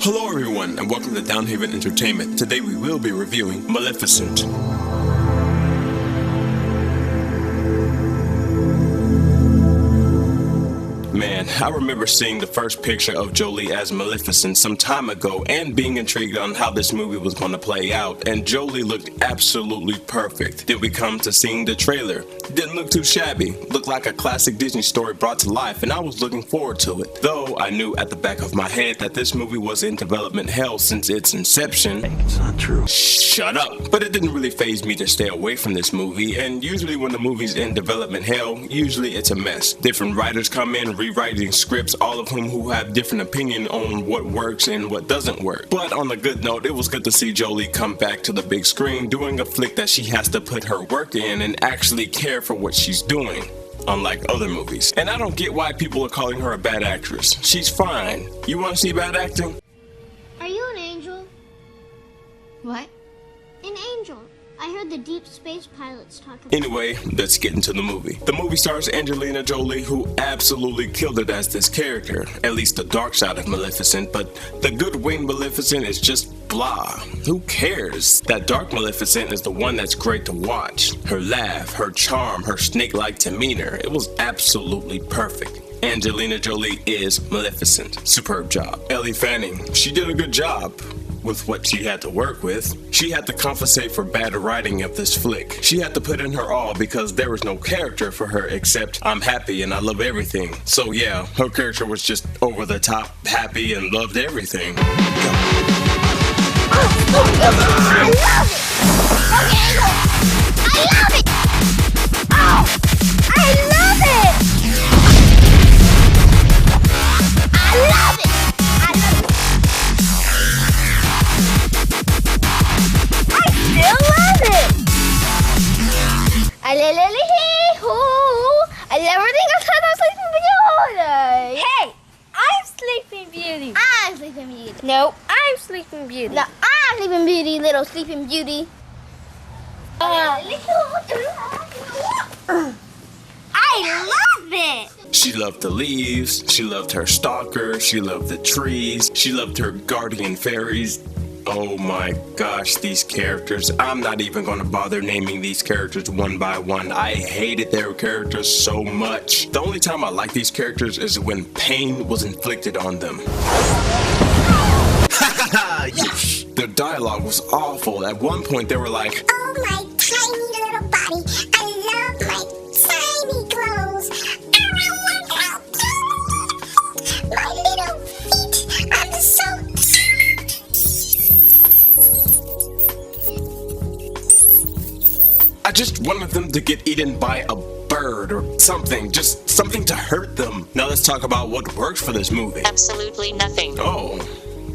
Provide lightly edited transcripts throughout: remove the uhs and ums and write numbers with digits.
Hello everyone, and welcome to Downhaven Entertainment. Today we will be reviewing Maleficent. Man, I remember seeing the first picture of Jolie as Maleficent some time ago and being intrigued on how this movie was going to play out, and Jolie looked absolutely perfect. Then we come to seeing the trailer. It didn't look too shabby, looked like a classic Disney story brought to life, and I was looking forward to it. Though I knew at the back of my head that this movie was in development hell since its inception. It's not true. Shut up! But it didn't really faze me to stay away from this movie, and usually when the movie's in development hell, usually it's a mess. Different writers come in, rewriting scripts, all of whom who have different opinion on what works and what doesn't work. But on a good note, it was good to see Jolie come back to the big screen doing a flick that she has to put her work in and actually care for what she's doing, unlike other movies. And I don't get why people are calling her a bad actress. She's fine. You want to see bad acting? Are you an angel? What? An angel. I heard the deep space pilots talk about Anyway, let's get into the movie. The movie stars Angelina Jolie, who absolutely killed it as this character, at least the dark side of Maleficent, but the good wing Maleficent is just blah. Who cares? That dark Maleficent is the one that's great to watch. Her laugh, her charm, her snake-like demeanor, it was absolutely perfect. Angelina Jolie is Maleficent. Superb job. Ellie Fanning, she did a good job with what she had to work with. She had to compensate for bad writing of this flick. She had to put in her all because there was no character for her except I'm happy and I love everything. So yeah, her character was just over the top, happy and loved everything. I love it! Okay, I love it! Oh! I love it! I love it! I love it! I still love it! I love everything outside of Sleeping Beauty holiday! Hey! I'm Sleeping Beauty. I'm Sleeping Beauty. No, I'm Sleeping Beauty. No, I'm Sleeping Beauty, little Sleeping Beauty. I love it! She loved the leaves, she loved her stalker, she loved the trees, she loved her guardian fairies. Oh my gosh, these characters. I'm not even gonna bother naming these characters one by one. I hated their characters so much. The only time I like these characters is when pain was inflicted on them. Their dialogue was awful. At one point they were like, "Oh, my tiny little body. I love my tiny clothes. My little feet. I'm so I just wanted them to get eaten by a bird or something. Just something to hurt them. Now let's talk about what works for this movie. Absolutely nothing. Oh,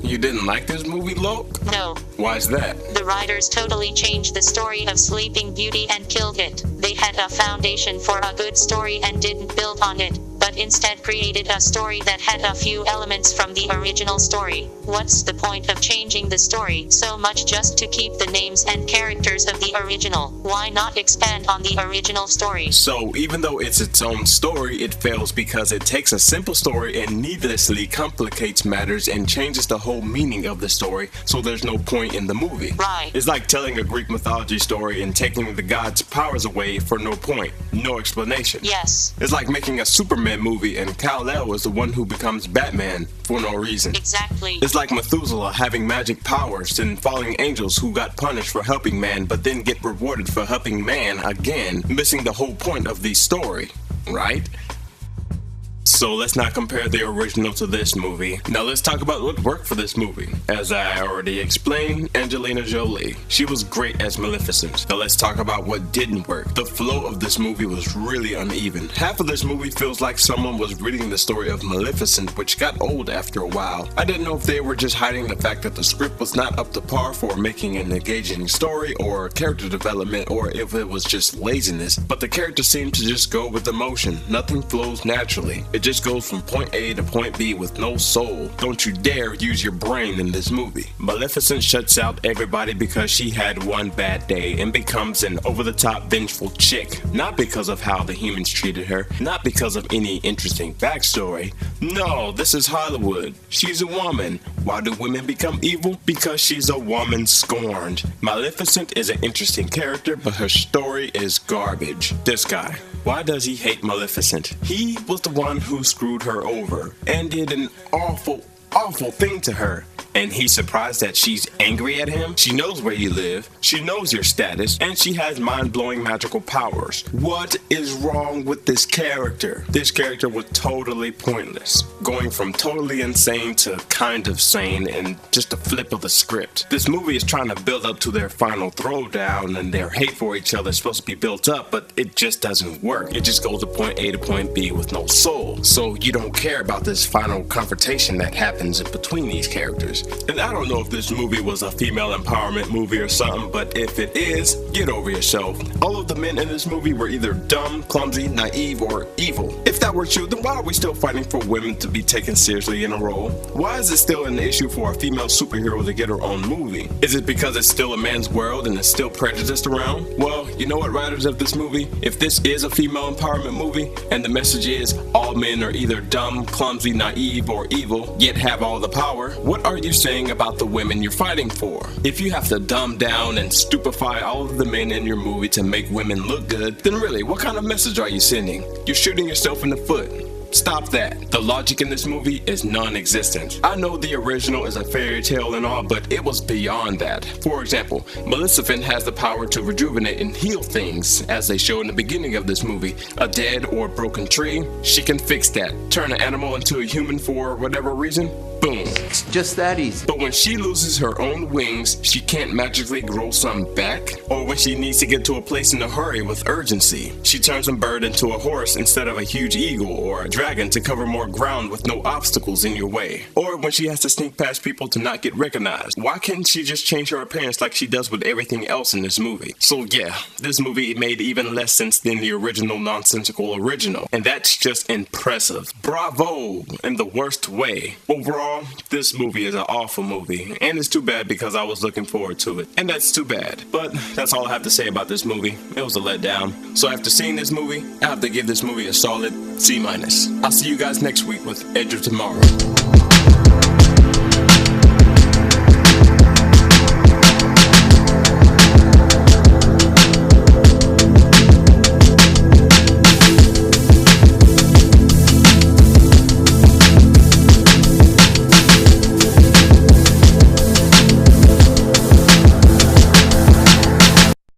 you didn't like this movie, Loke? No. Why's that? The writers totally changed the story of Sleeping Beauty and killed it. They had a foundation for a good story and didn't build on it, but instead created a story that had a few elements from the original story. What's the point of changing the story so much just to keep the names and characters of the original? Why not expand on the original story? So even though it's its own story, it fails because it takes a simple story and needlessly complicates matters and changes the whole meaning of the story, so there's no point in the movie. Right. It's like telling a Greek mythology story and taking the gods' powers away for no point, no explanation. Yes. It's like making a Superman movie and Kal-El is the one who becomes Batman for no reason. Exactly. It's like Methuselah having magic powers and falling angels who got punished for helping man but then get rewarded for helping man again, missing the whole point of the story, right? So let's not compare the original to this movie. Now let's talk about what worked for this movie. As I already explained, Angelina Jolie. She was great as Maleficent. Now let's talk about what didn't work. The flow of this movie was really uneven. Half of this movie feels like someone was reading the story of Maleficent, which got old after a while. I didn't know if they were just hiding the fact that the script was not up to par for making an engaging story or character development, or if it was just laziness. But the characters seemed to just go with the motion. Nothing flows naturally. It just goes from point A to point B with no soul. Don't you dare use your brain in this movie. Maleficent shuts out everybody because she had one bad day and becomes an over-the-top vengeful chick. Not because of how the humans treated her, not because of any interesting backstory. No, this is Hollywood. She's a woman. Why do women become evil? Because she's a woman scorned. Maleficent is an interesting character, but her story is garbage. This guy, why does he hate Maleficent? He was the one who screwed her over and did an awful thing to her. And he's surprised that she's angry at him? She knows where you live, she knows your status, and she has mind-blowing magical powers. What is wrong with this character? This character was totally pointless, going from totally insane to kind of sane in just a flip of the script. This movie is trying to build up to their final throwdown, and their hate for each other is supposed to be built up, but it just doesn't work. It just goes to point A to point B with no soul. So you don't care about this final confrontation that happens in between these characters. And I don't know if this movie was a female empowerment movie or something, but if it is, get over yourself. All of the men in this movie were either dumb, clumsy, naive, or evil. If that were true, then why are we still fighting for women to be taken seriously in a role? Why is it still an issue for a female superhero to get her own movie? Is it because it's still a man's world and it's still prejudiced around? Well, you know what, writers of this movie? If this is a female empowerment movie, and the message is all men are either dumb, clumsy, naive, or evil, yet have all the power, what are you saying about the women you're fighting for? If you have to dumb down and stupefy all of the men in your movie to make women look good, then really, what kind of message are you sending? You're shooting yourself in the foot. Stop that. The logic in this movie is non-existent. I know the original is a fairy tale and all, but it was beyond that. For example, Maleficent has the power to rejuvenate and heal things, as they show in the beginning of this movie. A dead or broken tree, she can fix that. Turn an animal into a human for whatever reason, boom. It's just that easy. But when she loses her own wings, she can't magically grow some back. Or when she needs to get to a place in a hurry with urgency, she turns a bird into a horse instead of a huge eagle or a dragon to cover more ground with no obstacles in your way. Or when she has to sneak past people to not get recognized. Why can't she just change her appearance like she does with everything else in this movie? So yeah, this movie made even less sense than the original nonsensical original. And that's just impressive. Bravo in the worst way. Overall, this movie is an awful movie. And it's too bad because I was looking forward to it. And that's too bad. But that's all I have to say about this movie. It was a letdown. So after seeing this movie, I have to give this movie a solid C-. I'll see you guys next week with Edge of Tomorrow.